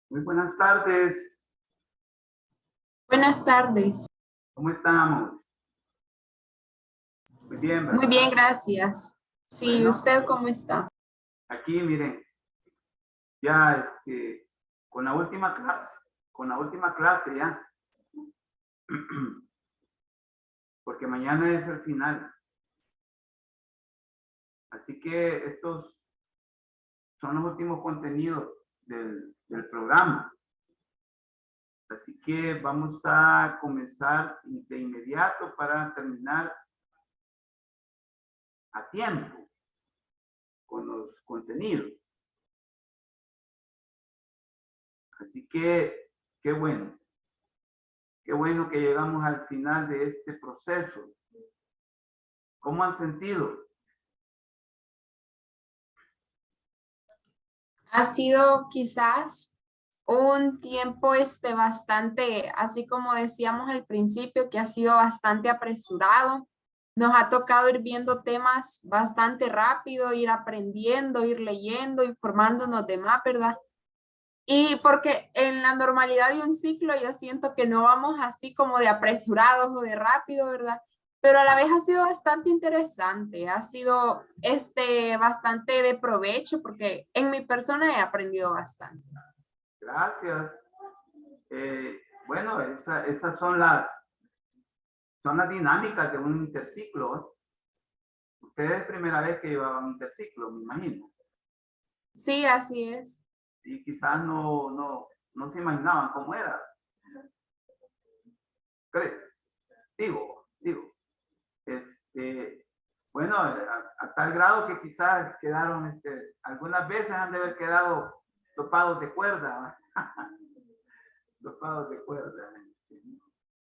Muy buenas tardes. Buenas tardes. ¿Cómo estamos? Muy bien, ¿verdad? Muy bien, gracias. Sí, Bueno, ¿usted cómo está? aquí, miren, ya con la última clase ya, porque mañana es el final. Así que estos son los últimos contenidos del programa. Así que vamos a comenzar de inmediato para terminar a tiempo con los contenidos. Así que, qué bueno que llegamos al final de este proceso. ¿Cómo han sentido? Ha sido quizás un tiempo bastante, así como decíamos al principio, que ha sido bastante apresurado. Nos ha tocado ir viendo temas bastante rápido, ir aprendiendo, ir leyendo, informándonos de más, ¿verdad? Y porque en la normalidad de un ciclo yo siento que no vamos así como de apresurados o de rápido, ¿verdad? Pero a la vez ha sido bastante interesante, ha sido bastante de provecho porque en mi persona he aprendido bastante. Gracias. Bueno, esas son las dinámicas de un interciclo. Ustedes es primera vez que llevaban un interciclo, me imagino. Sí, así es. Y quizás no se imaginaban cómo era. Digo. Bueno, a tal grado que quizás quedaron, algunas veces han de haber quedado topados de cuerda. Topados de cuerda.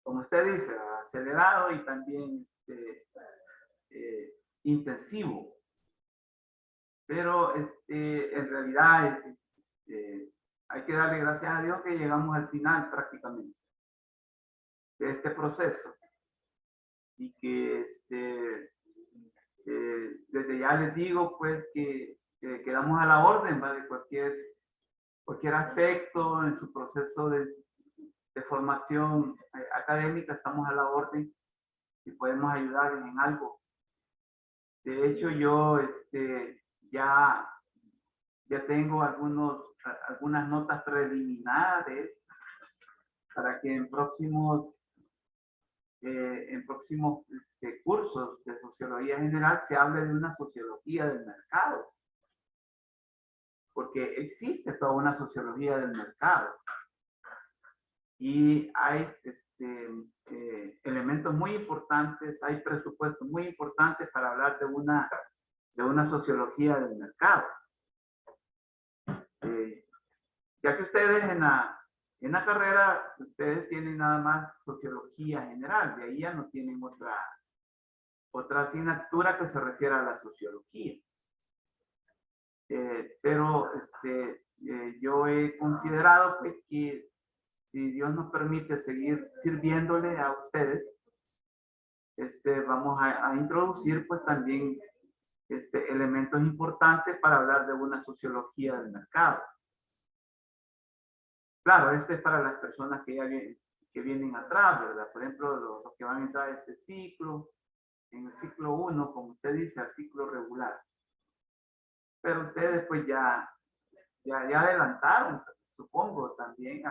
Como usted dice, acelerado y también intensivo. Pero en realidad hay que darle gracias a Dios que llegamos al final prácticamente de este proceso. Y que desde ya les digo pues que quedamos a la orden, ¿va? De cualquier aspecto en su proceso de formación académica, estamos a la orden y podemos ayudar en algo. De hecho, yo ya tengo algunas notas preliminares para que en próximos cursos de sociología general se hable de una sociología del mercado, porque existe toda una sociología del mercado y hay elementos muy importantes, hay presupuestos muy importantes para hablar de una sociología del mercado. Ya que ustedes en la carrera, ustedes tienen nada más sociología general, de ahí ya no tienen otra asignatura que se refiere a la sociología. Pero yo he considerado pues, que si Dios nos permite seguir sirviéndole a ustedes, vamos a introducir pues también elementos importantes para hablar de una sociología del mercado. Claro, es para las personas que vienen atrás, ¿verdad? Por ejemplo, los que van a entrar a este ciclo, en el ciclo 1, como usted dice, al ciclo regular. Pero ustedes pues ya adelantaron, supongo, también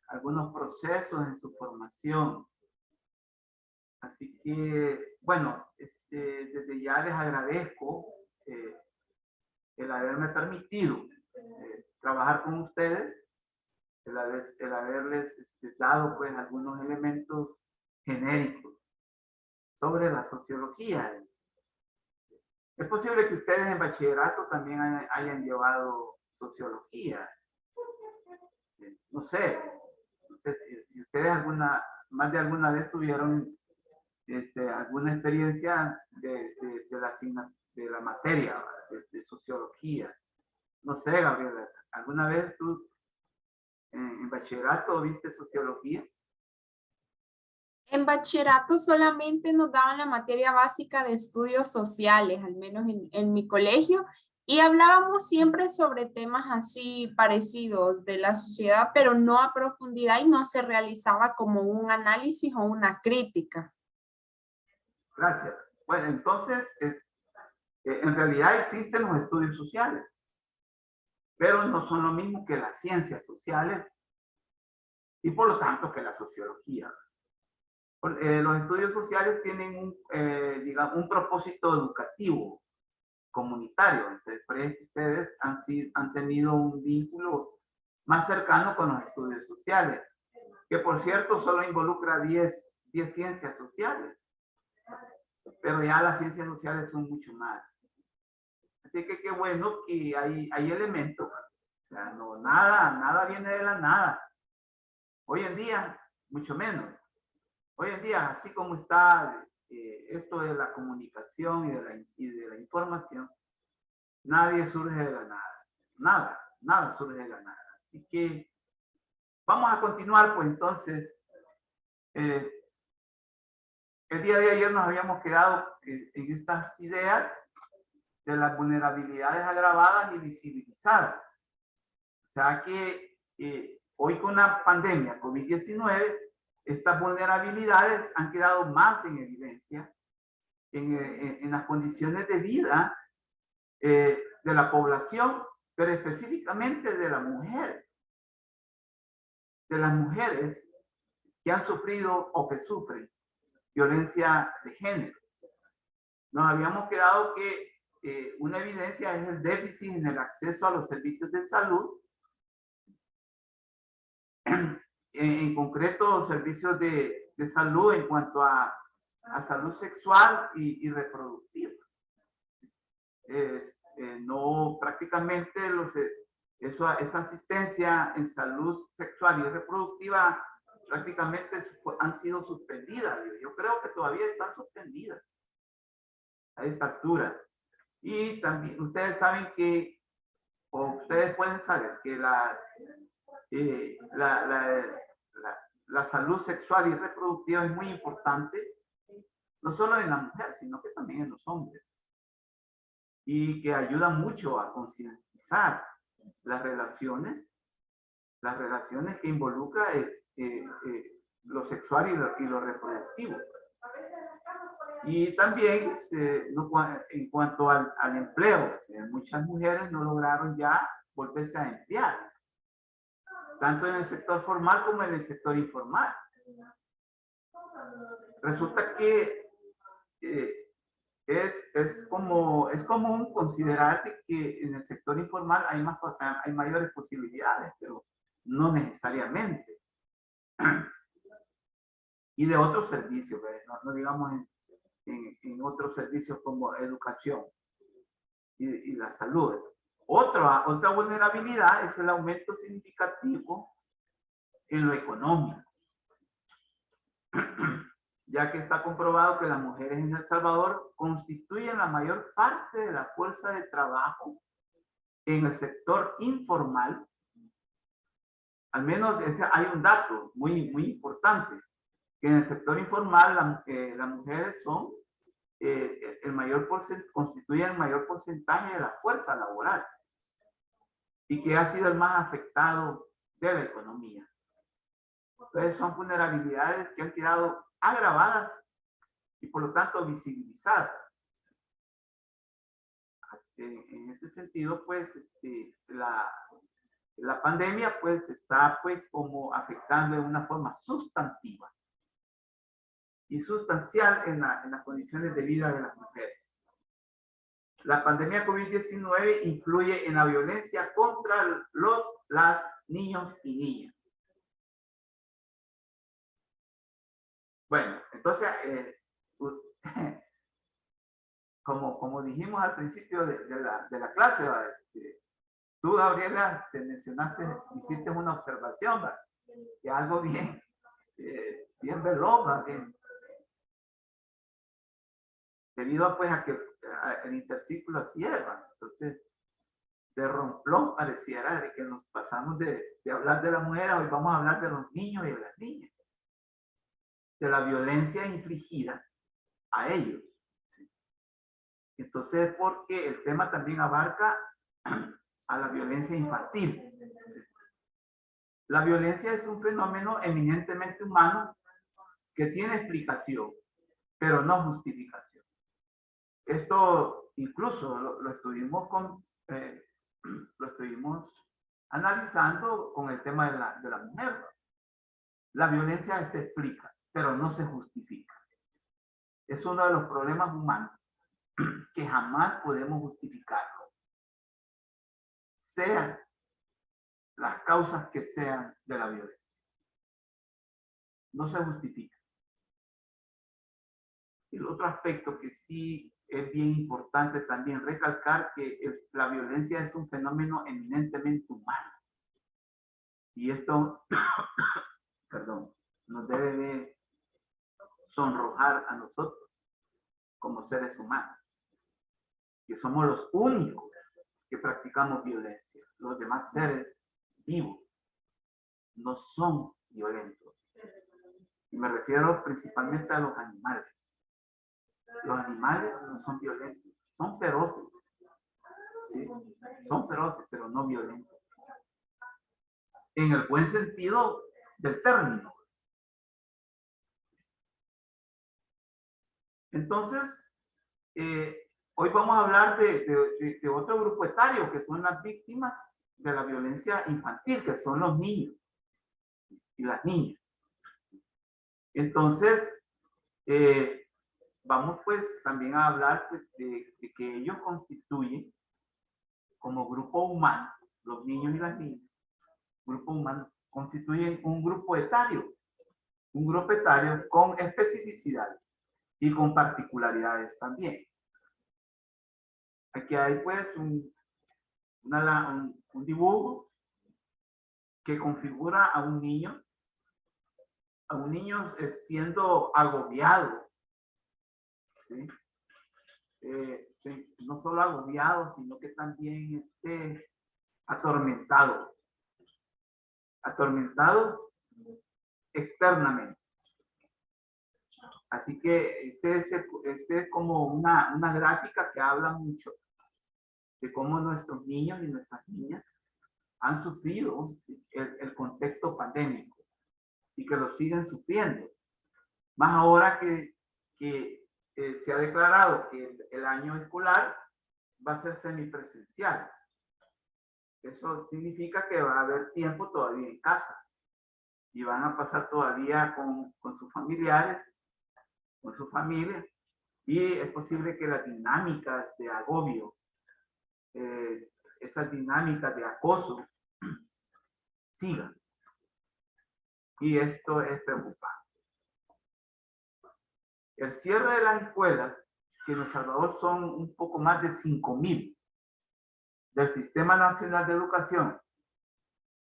algunos procesos en su formación. Así que, bueno, desde ya les agradezco el haberme permitido trabajar con ustedes, el haberles dado pues algunos elementos genéricos sobre la sociología. Es posible que ustedes en bachillerato también hayan llevado sociología. No sé si ustedes más de alguna vez tuvieron alguna experiencia de la materia de sociología. No sé, Gabriela, ¿alguna vez tú en bachillerato viste sociología? En bachillerato solamente nos daban la materia básica de estudios sociales, al menos en mi colegio, y hablábamos siempre sobre temas así parecidos de la sociedad, pero no a profundidad y no se realizaba como un análisis o una crítica. Gracias. Bueno, entonces, en realidad existen los estudios sociales, pero no son lo mismo que las ciencias sociales y por lo tanto que la sociología. Los estudios sociales tienen digamos, un propósito educativo, comunitario. Entonces, ustedes han tenido un vínculo más cercano con los estudios sociales, que por cierto solo involucra 10 ciencias sociales, pero ya las ciencias sociales son mucho más. Así que qué bueno que hay elementos, o sea, no, nada viene de la nada. Hoy en día, mucho menos. Hoy en día, así como está esto de la comunicación y de la información, nadie surge de la nada. Nada surge de la nada. Así que vamos a continuar, pues entonces, el día de ayer nos habíamos quedado en estas ideas de las vulnerabilidades agravadas y visibilizadas. O sea que hoy con la pandemia COVID-19, estas vulnerabilidades han quedado más en evidencia en las condiciones de vida de la población, pero específicamente de la mujer, de las mujeres que han sufrido o que sufren violencia de género. Nos habíamos quedado que una evidencia es el déficit en el acceso a los servicios de salud, en concreto servicios de salud en cuanto a salud sexual y reproductiva. No, prácticamente esa asistencia en salud sexual y reproductiva prácticamente han sido suspendidas. Yo creo que todavía están suspendidas a esta altura. Y también ustedes saben que, o ustedes pueden saber que la salud sexual y reproductiva es muy importante, no solo en la mujer, sino que también en los hombres. Y que ayuda mucho a concientizar las relaciones que involucra lo sexual y lo reproductivo. Y también en cuanto al empleo, muchas mujeres no lograron ya volverse a emplear, tanto en el sector formal como en el sector informal. Resulta que es común considerar que en el sector informal hay mayores posibilidades, pero no necesariamente. Y de otros servicios, no digamos en otros servicios como educación y la salud. Otra vulnerabilidad es el aumento significativo en lo económico, ya que está comprobado que las mujeres en El Salvador constituyen la mayor parte de la fuerza de trabajo en el sector informal. Al menos hay un dato muy importante, que en el sector informal las mujeres son constituyen el mayor porcentaje de la fuerza laboral y que ha sido el más afectado de la economía. Entonces son vulnerabilidades que han quedado agravadas y por lo tanto visibilizadas. En este sentido, pues, la pandemia pues está pues como afectando de una forma sustantiva y sustancial en las condiciones de vida de las mujeres. La pandemia COVID-19 influye en la violencia contra las niños y niñas. Bueno, entonces, como dijimos al principio de la clase, tú, Gabriela, te mencionaste, hiciste una observación, ¿verdad? Que algo bien veloz, bien, debido pues a que el interciclo así es, ¿verdad? Entonces, de romplón pareciera de que nos pasamos de hablar de la mujer, hoy vamos a hablar de los niños y de las niñas. de la violencia infligida a ellos. Entonces, porque el tema también abarca a la violencia infantil. La violencia es un fenómeno eminentemente humano que tiene explicación, pero no justificación. Esto incluso lo estuvimos analizando con el tema de la mujer. La violencia se explica, pero no se justifica. Es uno de los problemas humanos que jamás podemos justificarlo. Sean las causas que sean de la violencia. No se justifica. Y el otro aspecto que sí es bien importante también recalcar que la violencia es un fenómeno eminentemente humano. Y esto, perdón, nos debe de sonrojar a nosotros como seres humanos, que somos los únicos que practicamos violencia. Los demás seres vivos no son violentos. Y me refiero principalmente a los animales. Los animales no son violentos, son feroces. ¿Sí? Son feroces, pero no violentos. En el buen sentido del término. Entonces, hoy vamos a hablar de otro grupo etario, que son las víctimas de la violencia infantil, que son los niños y las niñas. Entonces, vamos pues también a hablar pues, de que ellos constituyen como grupo humano, los niños y las niñas, grupo humano, constituyen un grupo etario con especificidades y con particularidades también. Aquí hay pues un dibujo que configura a un niño siendo agobiado, ¿sí? No solo agobiado, sino que también atormentado externamente. Así que este es como una gráfica que habla mucho de cómo nuestros niños y nuestras niñas han sufrido, ¿sí?, el contexto pandémico y que lo siguen sufriendo. Más ahora que se ha declarado que el año escolar va a ser semipresencial. Eso significa que va a haber tiempo todavía en casa y van a pasar todavía con sus familiares, con su familia, y es posible que las dinámicas de agobio, esas dinámicas de acoso sigan. Y esto es preocupante. El cierre de las escuelas, que en El Salvador son un poco más de 5,000 del Sistema Nacional de Educación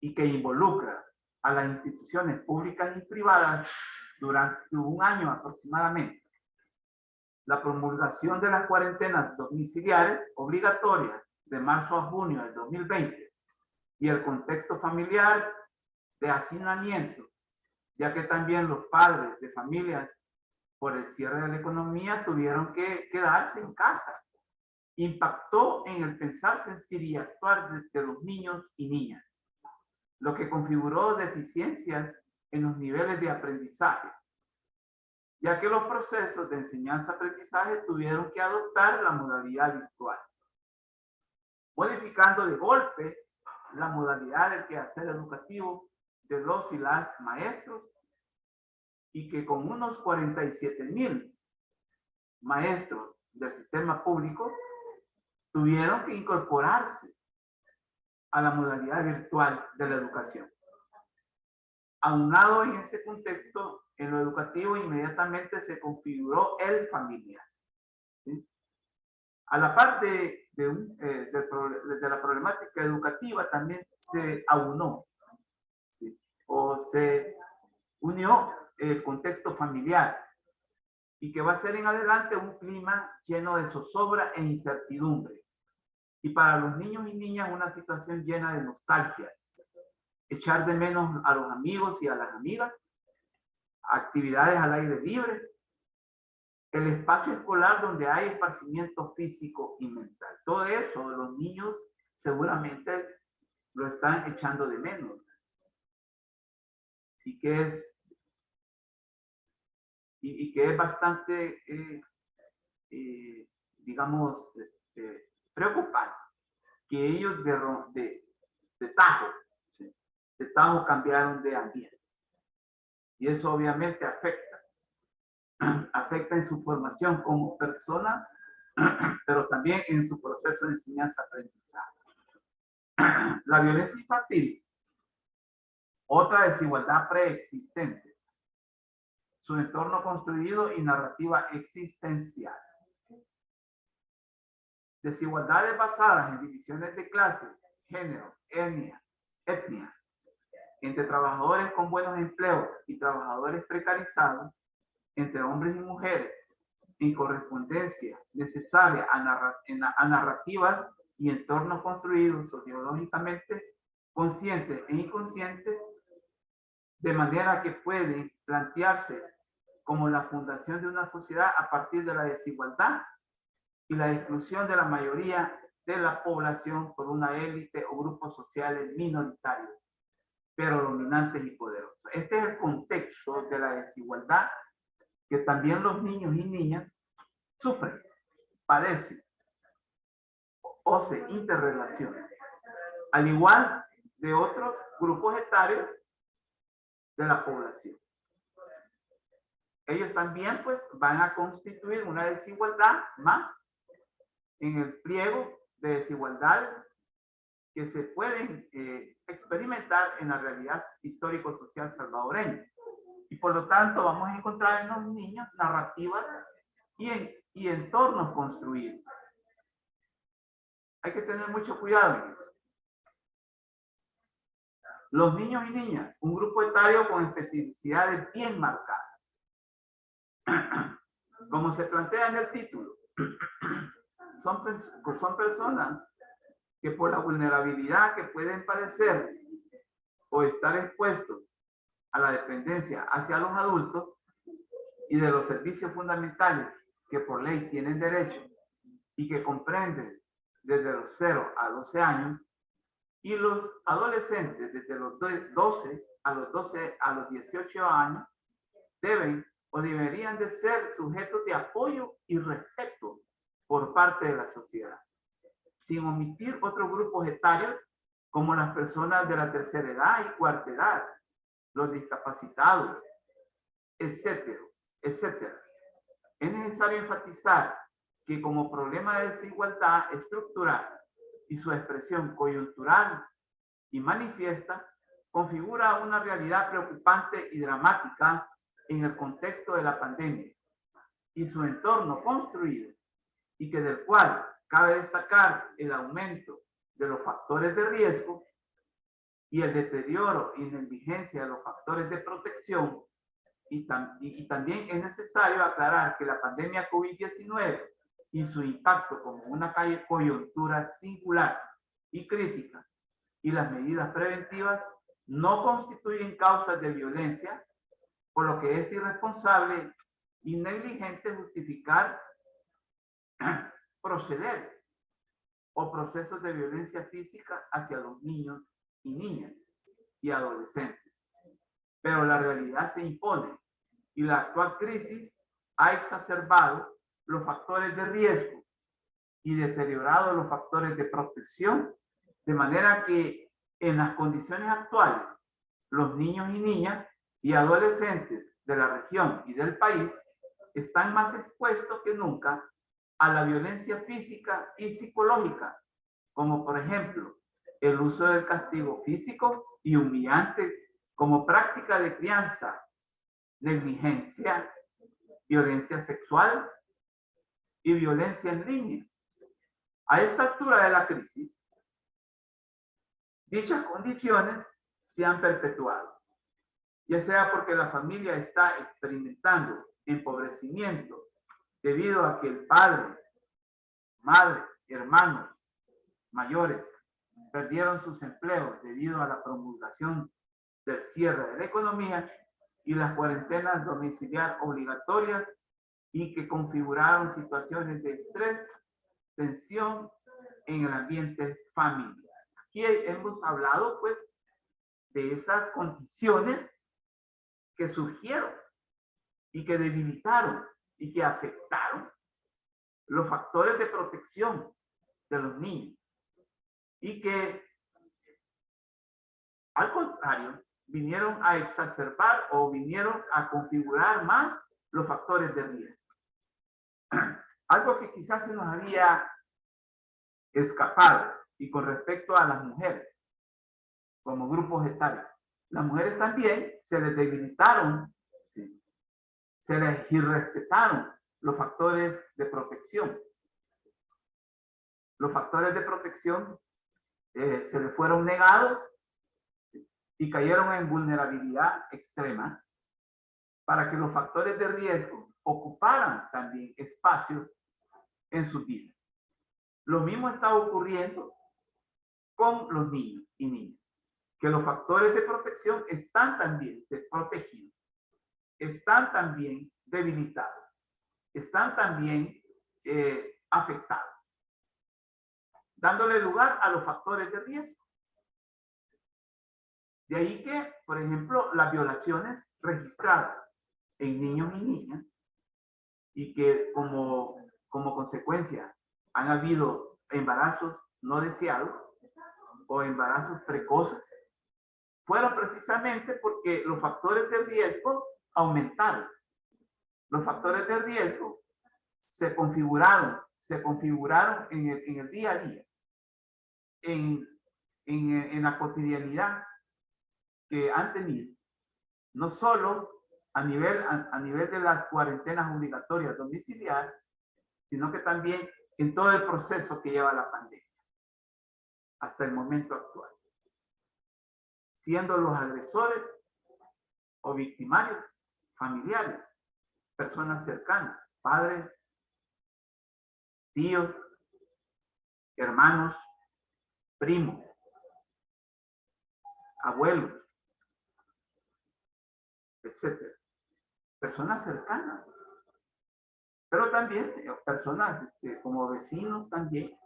y que involucra a las instituciones públicas y privadas durante un año aproximadamente. La promulgación de las cuarentenas domiciliares obligatorias de marzo a junio del 2020 y el contexto familiar de hacinamiento, ya que también los padres de familias por el cierre de la economía tuvieron que quedarse en casa. Impactó en el pensar, sentir y actuar de los niños y niñas, lo que configuró deficiencias en los niveles de aprendizaje, ya que los procesos de enseñanza-aprendizaje tuvieron que adoptar la modalidad virtual, modificando de golpe la modalidad del quehacer educativo de los y las maestros, y que con unos 47,000 maestros del sistema público tuvieron que incorporarse a la modalidad virtual de la educación. Aunado en este contexto, en lo educativo inmediatamente se configuró el familiar, ¿sí? A la par de la problemática educativa también se aunó, ¿sí?, o se unió el contexto familiar, y que va a ser en adelante un clima lleno de zozobra e incertidumbre. Y para los niños y niñas una situación llena de nostalgias, echar de menos a los amigos y a las amigas, actividades al aire libre, el espacio escolar donde hay esparcimiento físico y mental. Todo eso los niños seguramente lo están echando de menos. Y que es bastante, digamos, preocupante que ellos de tajo, ¿sí? De tajo cambiaron de ambiente. Y eso obviamente afecta en su formación como personas, pero también en su proceso de enseñanza-aprendizaje. La violencia infantil, otra desigualdad preexistente, su entorno construido y narrativa existencial. Desigualdades basadas en divisiones de clase, género, etnia, entre trabajadores con buenos empleos y trabajadores precarizados, entre hombres y mujeres, en correspondencia necesaria a narrativas y entornos construidos sociológicamente, conscientes e inconscientes, de manera que pueden plantearse como la fundación de una sociedad a partir de la desigualdad y la exclusión de la mayoría de la población por una élite o grupos sociales minoritarios, pero dominantes y poderosos. Este es el contexto de la desigualdad que también los niños y niñas sufren, padecen o se interrelacionan, al igual de otros grupos etarios de la población. Ellos también pues van a constituir una desigualdad más en el pliego de desigualdades que se pueden experimentar en la realidad histórico-social salvadoreña. Y por lo tanto vamos a encontrar en los niños narrativas y entornos construidos. Hay que tener mucho cuidado en eso. Los niños y niñas, un grupo etario con especificidades bien marcadas. Como se plantea en el título, son personas que por la vulnerabilidad que pueden padecer o estar expuestos a la dependencia hacia los adultos y de los servicios fundamentales que por ley tienen derecho y que comprenden desde los 0 a 12 años, y los adolescentes desde los 12 a los 18 años deben o deberían de ser sujetos de apoyo y respeto por parte de la sociedad, sin omitir otros grupos etarios como las personas de la tercera edad y cuarta edad, los discapacitados, etcétera, etcétera. Es necesario enfatizar que como problema de desigualdad estructural y su expresión coyuntural y manifiesta, configura una realidad preocupante y dramática en el contexto de la pandemia y su entorno construido, y que del cual cabe destacar el aumento de los factores de riesgo y el deterioro y negligencia de los factores de protección, y también es necesario aclarar que la pandemia COVID-19 y su impacto como una coyuntura singular y crítica y las medidas preventivas no constituyen causas de violencia, por lo que es irresponsable y negligente justificar procederes o procesos de violencia física hacia los niños y niñas y adolescentes. Pero la realidad se impone y la actual crisis ha exacerbado los factores de riesgo y deteriorado los factores de protección, de manera que en las condiciones actuales, los niños y niñas y adolescentes de la región y del país están más expuestos que nunca a la violencia física y psicológica, como por ejemplo el uso del castigo físico y humillante como práctica de crianza, negligencia, violencia sexual y violencia en línea. A esta altura de la crisis, dichas condiciones se han perpetuado, ya sea porque la familia está experimentando empobrecimiento debido a que el padre, madre, hermanos mayores perdieron sus empleos debido a la promulgación del cierre de la economía, y las cuarentenas domiciliar obligatorias y que configuraron situaciones de estrés, tensión en el ambiente familiar. Aquí hemos hablado pues de esas condiciones que surgieron y que debilitaron y que afectaron los factores de protección de los niños y que al contrario vinieron a exacerbar o vinieron a configurar más los factores de riesgo. Algo que quizás se nos había escapado y con respecto a las mujeres como grupos etarios. Las mujeres también se les debilitaron, ¿sí? Se les irrespetaron los factores de protección. Los factores de protección se les fueron negados y cayeron en vulnerabilidad extrema para que los factores de riesgo ocuparan también espacio en su vida. Lo mismo está ocurriendo con los niños y niñas, que los factores de protección están también desprotegidos, están también debilitados, están también afectados, dándole lugar a los factores de riesgo. De ahí que, por ejemplo, las violaciones registradas en niños y niñas y que como consecuencia han habido embarazos no deseados o embarazos precoces, fueron precisamente porque los factores de riesgo aumentaron. Los factores de riesgo se configuraron en el día a día, en la cotidianidad que han tenido, no solo a nivel de las cuarentenas obligatorias domiciliares, sino que también en todo el proceso que lleva la pandemia hasta el momento actual, siendo los agresores o victimarios familiares, personas cercanas, padres, tíos, hermanos, primos, abuelos, etcétera. Personas cercanas, pero también personas como vecinos también,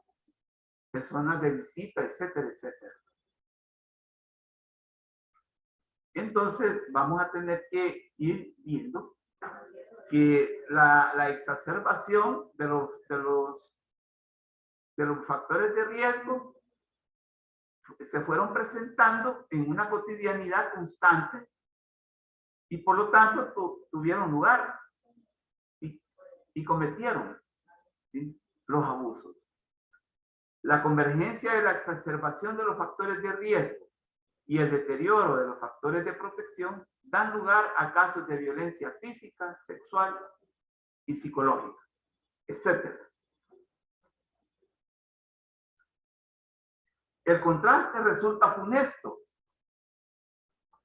personas de visita, etcétera, etcétera. Entonces vamos a tener que ir viendo que la exacerbación de los factores de riesgo se fueron presentando en una cotidianidad constante y por lo tanto tuvieron lugar y cometieron, ¿sí?, los abusos. La convergencia de la exacerbación de los factores de riesgo y el deterioro de los factores de protección dan lugar a casos de violencia física, sexual y psicológica, etc. El contraste resulta funesto,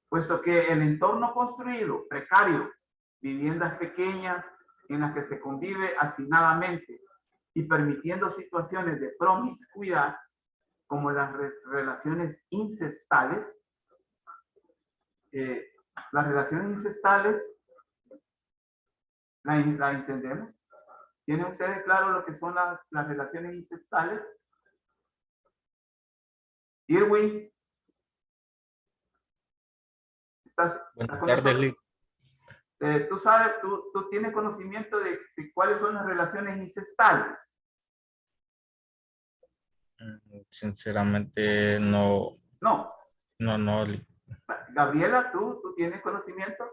puesto que el entorno construido, precario, viviendas pequeñas en las que se convive hacinadamente y permitiendo situaciones de promiscuidad, como las relaciones incestales. Las relaciones incestales, ¿la entendemos? ¿Tienen ustedes claro lo que son las relaciones incestales? Irwin, Buenas tardes, tú sabes, tú tienes conocimiento de cuáles son las relaciones incestales. Sinceramente, no. No. No. Gabriela, ¿tú tienes conocimiento?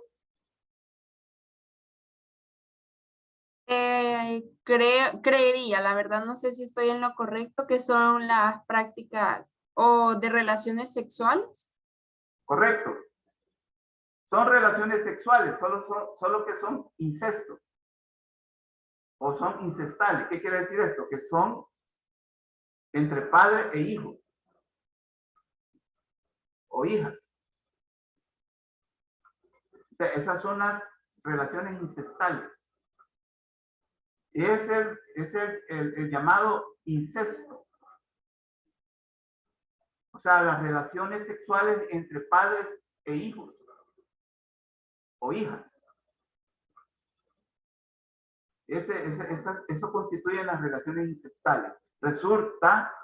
Creería, la verdad no sé si estoy en lo correcto, que son las prácticas o de relaciones sexuales. Correcto. Son relaciones sexuales, solo que son incestos. O son incestales. ¿Qué quiere decir esto? Que son entre padre e hijo. O hijas. Esas son las relaciones incestales. Es el llamado incesto. O sea, las relaciones sexuales entre padres e hijos. o hijas. Eso constituye las relaciones incestales. Resulta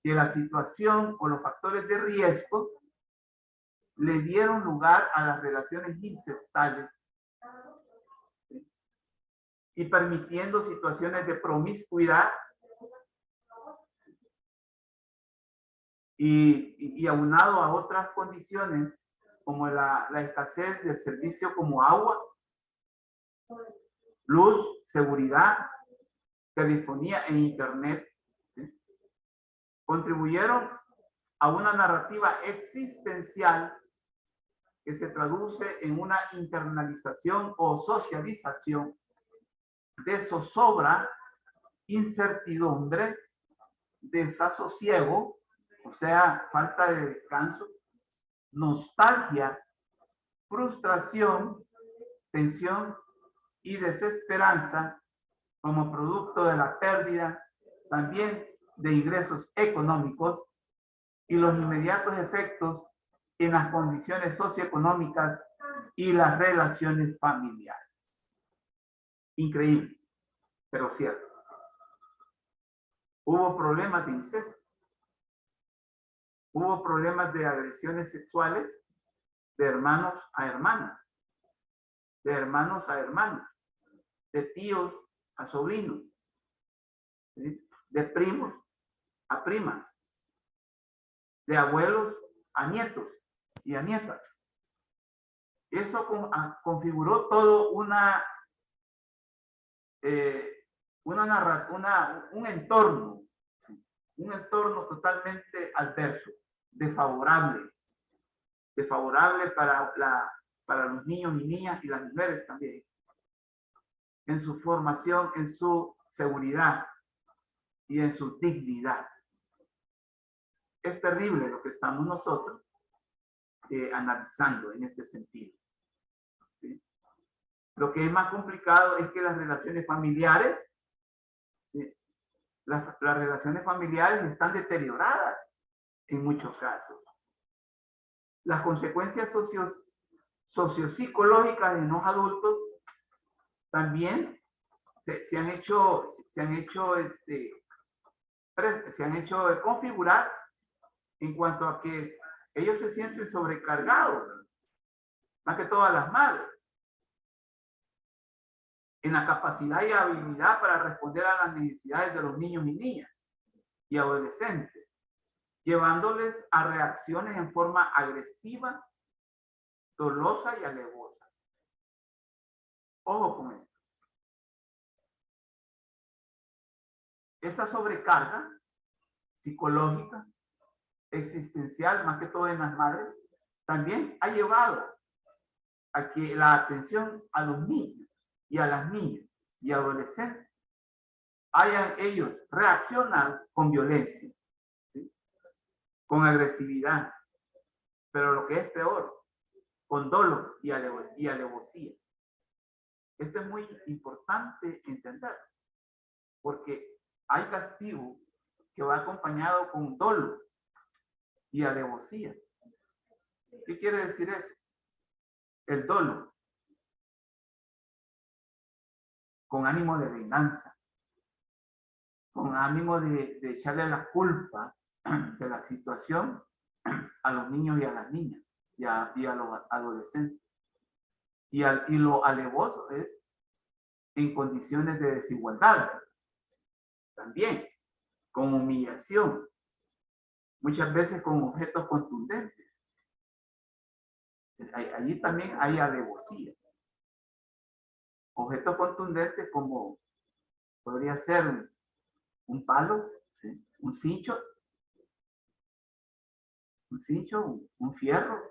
que la situación o los factores de riesgo le dieron lugar a las relaciones incestales, ¿sí? Y permitiendo situaciones de promiscuidad y aunado a otras condiciones como la escasez del servicio como agua, luz, seguridad, telefonía e internet, ¿sí? Contribuyeron a una narrativa existencial que se traduce en una internalización o socialización de zozobra, incertidumbre, desasosiego, o sea, falta de descanso, nostalgia, frustración, tensión y desesperanza como producto de la pérdida también de ingresos económicos y los inmediatos efectos en las condiciones socioeconómicas y las relaciones familiares. Increíble, pero cierto. Hubo problemas de incesto. Hubo problemas de agresiones sexuales de hermanos a hermanas, de hermanos a hermanos, de tíos a sobrinos, ¿sí? De primos a primas, de abuelos a nietos y a nietas. Eso configuró todo un entorno totalmente adverso, desfavorable para los niños y niñas y las mujeres también, en su formación, en su seguridad y en su dignidad. Es terrible lo que estamos nosotros analizando en este sentido, ¿sí? Lo que es más complicado es que las relaciones familiares, ¿sí? Las relaciones familiares están deterioradas en muchos casos. Las consecuencias sociopsicológicas en los adultos también se han hecho configurar en cuanto a que ellos se sienten sobrecargados, más que todas las madres, en la capacidad y habilidad para responder a las necesidades de los niños y niñas y adolescentes, llevándoles a reacciones en forma agresiva, dolosa y alevosa. Ojo con esto. Esa sobrecarga psicológica, existencial, más que todo en las madres, también ha llevado a que la atención a los niños y a las niñas y adolescentes hayan ellos reaccionado con violencia, ¿sí? Con agresividad, pero lo que es peor, con dolo y alevosía. Esto es muy importante entender, porque hay castigo que va acompañado con dolo y alevosía. ¿Qué quiere decir eso? El dolo, con ánimo de venganza, con ánimo de echarle la culpa de la situación a los niños y a las niñas y a los adolescentes. Y lo alevoso es en condiciones de desigualdad, también con humillación, muchas veces con objetos contundentes. Allí también hay alevosía. Objetos contundentes como podría ser un palo, ¿sí? Un cincho, un fierro,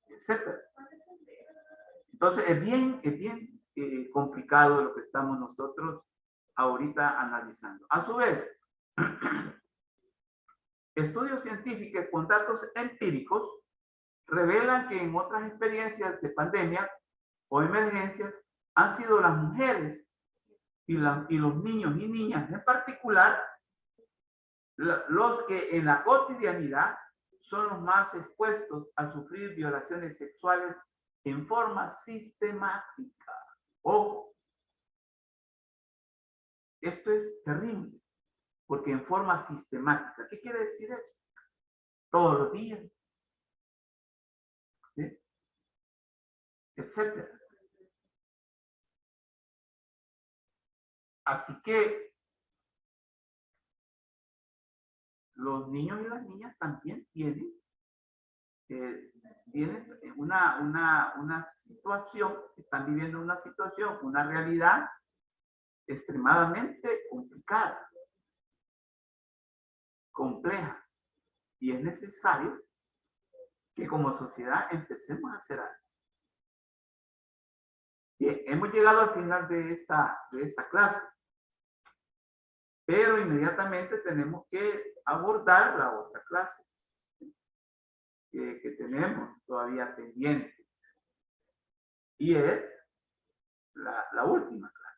etc. Entonces es bien complicado lo que estamos nosotros ahorita analizando. A su vez, estudios científicos con datos empíricos revelan que en otras experiencias de pandemias o emergencias han sido las mujeres y los niños y niñas en particular los que en la cotidianidad son los más expuestos a sufrir violaciones sexuales en forma sistemática. Ojo, esto es terrible, porque en forma sistemática. ¿Qué quiere decir eso? Todos los días, ¿sí? Etcétera. Así que los niños y las niñas también tienen una situación, están viviendo una situación, una realidad extremadamente complicada, compleja, y es necesario que como sociedad empecemos a hacer algo. Bien, hemos llegado al final de esta clase, pero inmediatamente tenemos que abordar la otra clase que tenemos todavía pendiente, y es la última clase.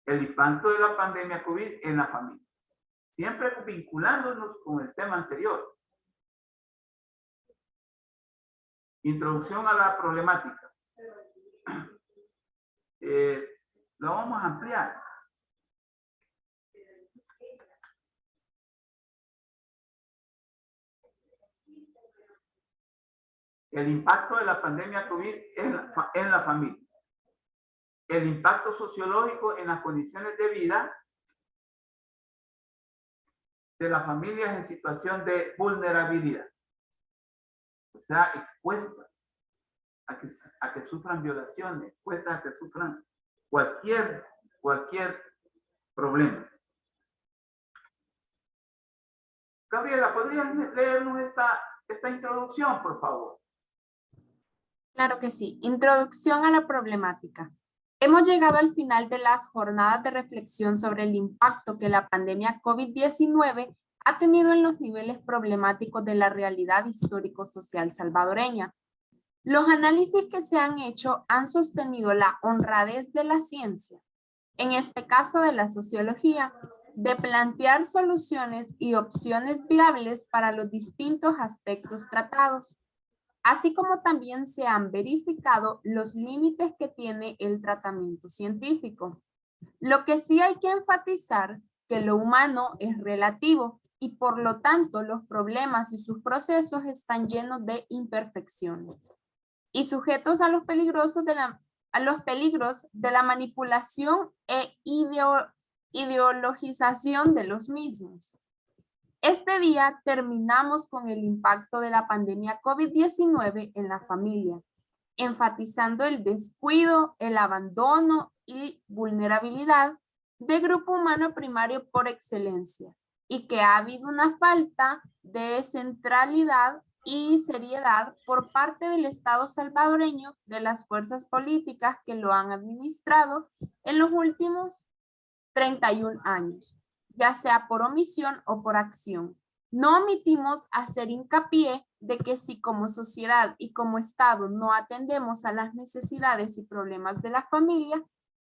El impacto de la pandemia COVID en la familia. Siempre vinculándonos con el tema anterior. Introducción a la problemática. Lo vamos a ampliar. El impacto de la pandemia COVID en la familia. El impacto sociológico en las condiciones de vida de las familias en situación de vulnerabilidad. O sea, expuestas a que sufran violaciones, expuestas a que sufran cualquier problema. Gabriela, ¿podrías leernos esta introducción, por favor? Claro que sí. Introducción a la problemática. Hemos llegado al final de las jornadas de reflexión sobre el impacto que la pandemia COVID-19 ha tenido en los niveles problemáticos de la realidad histórico-social salvadoreña. Los análisis que se han hecho han sostenido la honradez de la ciencia, en este caso de la sociología, de plantear soluciones y opciones viables para los distintos aspectos tratados, así como también se han verificado los límites que tiene el tratamiento científico. Lo que sí hay que enfatizar que lo humano es relativo y por lo tanto los problemas y sus procesos están llenos de imperfecciones y sujetos a los peligros de la manipulación e ideologización de los mismos. Este día terminamos con el impacto de la pandemia COVID-19 en la familia, enfatizando el descuido, el abandono y vulnerabilidad del grupo humano primario por excelencia, y que ha habido una falta de centralidad y seriedad por parte del Estado salvadoreño, de las fuerzas políticas que lo han administrado en los últimos 31 años, ya sea por omisión o por acción. No omitimos hacer hincapié de que si como sociedad y como Estado no atendemos a las necesidades y problemas de la familia,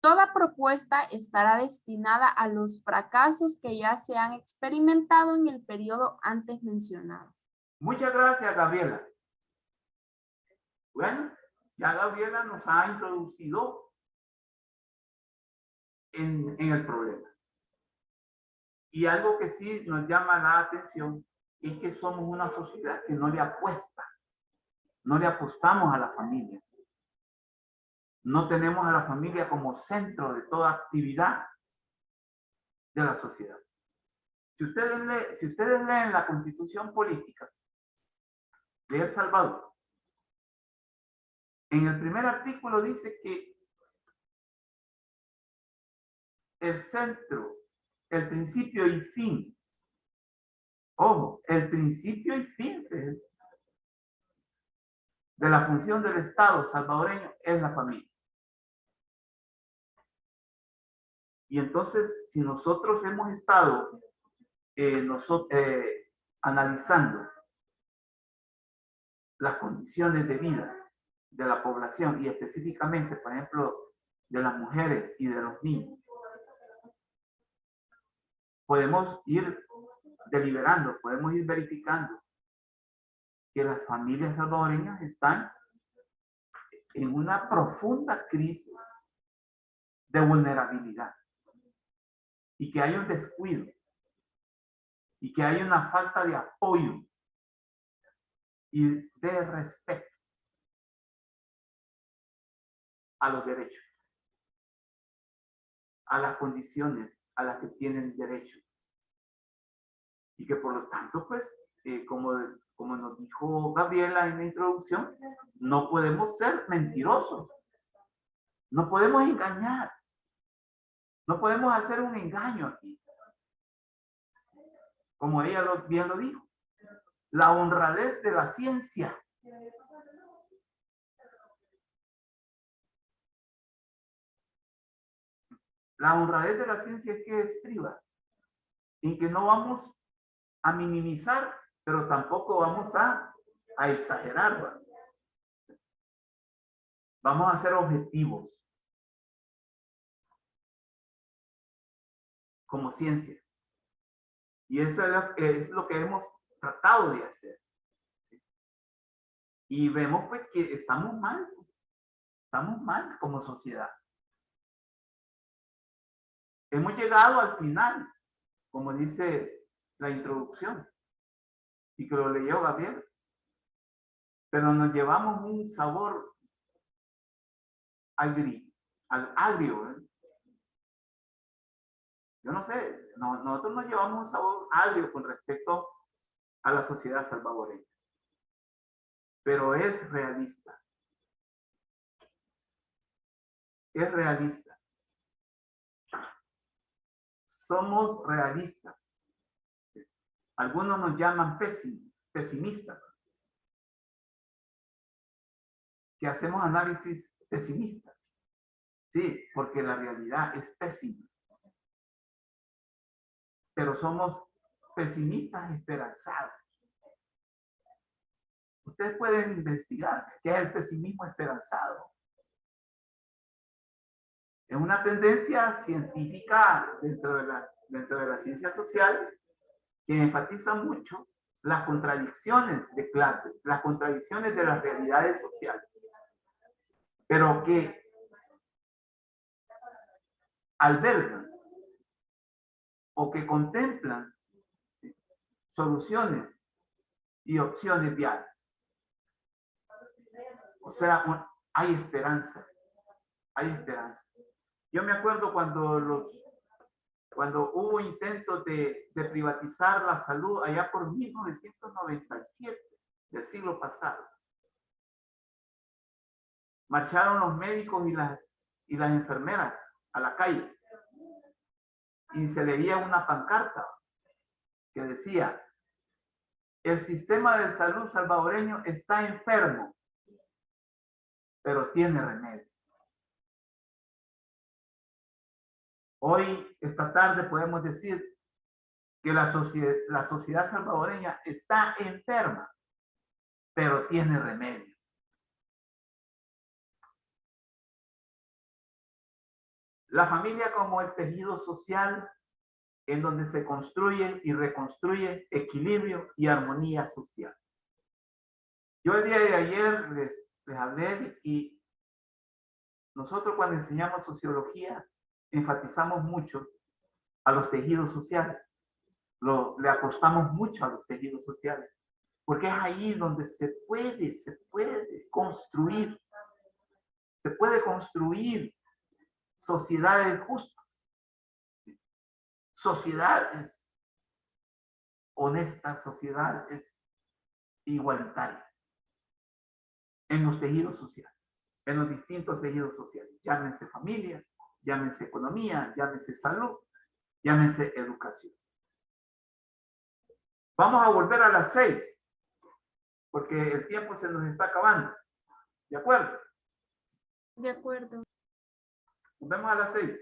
toda propuesta estará destinada a los fracasos que ya se han experimentado en el periodo antes mencionado. Muchas gracias, Gabriela. Bueno, ya Gabriela nos ha introducido en el problema. Y algo que sí nos llama la atención es que somos una sociedad que no le apuesta, no le apostamos a la familia. No tenemos a la familia como centro de toda actividad de la sociedad. Si ustedes leen la Constitución Política de El Salvador, en el primer artículo dice que el centro, el principio y fin, ojo, el principio y fin de la función del Estado salvadoreño es la familia. Y entonces, si nosotros hemos estado analizando las condiciones de vida de la población y específicamente, por ejemplo, de las mujeres y de los niños, podemos ir deliberando, podemos ir verificando que las familias salvadoreñas están en una profunda crisis de vulnerabilidad y que hay un descuido y que hay una falta de apoyo y de respeto a los derechos, a las condiciones a las que tienen derecho. Y que por lo tanto, pues, como nos dijo Gabriela en la introducción, no podemos ser mentirosos. No podemos engañar. No podemos hacer un engaño aquí. Como ella bien lo dijo. La honradez de la ciencia. La honradez de la ciencia es que estriba en que no vamos a minimizar, pero tampoco vamos a exagerar, ¿verdad? Vamos a ser objetivos como ciencia. Y eso es lo que hemos tratado de hacer. Y vemos pues que estamos mal como sociedad. Hemos llegado al final, como dice la introducción, y que lo leyó Gabriel, pero nos llevamos un sabor agrio. Yo no sé, nosotros nos llevamos un sabor agrio con respecto a la sociedad salvadoreña, pero es realista. Es realista. Somos realistas. Algunos nos llaman pesimistas, que hacemos análisis pesimistas. Sí, porque la realidad es pésima. Pero somos pesimistas esperanzados. Ustedes pueden investigar qué es el pesimismo esperanzado. Es una tendencia científica dentro de la ciencia social que enfatiza mucho las contradicciones de clase, las contradicciones de las realidades sociales, pero que albergan o que contemplan soluciones y opciones viables. O sea, hay esperanza, hay esperanza. Yo me acuerdo cuando hubo intentos de privatizar la salud allá por 1997 del siglo pasado. Marcharon los médicos y las enfermeras a la calle y se leía una pancarta que decía: el sistema de salud salvadoreño está enfermo, pero tiene remedio. Hoy, esta tarde, podemos decir que la sociedad salvadoreña está enferma, pero tiene remedio. La familia como el tejido social en donde se construye y reconstruye equilibrio y armonía social. Yo el día de ayer les hablé y nosotros cuando enseñamos sociología enfatizamos mucho a los tejidos sociales. Le apostamos mucho a los tejidos sociales, porque es ahí donde se puede construir sociedades justas, sociedades honestas, sociedades igualitarias, en los tejidos sociales, en los distintos tejidos sociales, llámense familia, llámense economía, llámense salud, llámense educación. Vamos a volver a las 6, porque el tiempo se nos está acabando. ¿De acuerdo? De acuerdo. Nos vemos a las 6.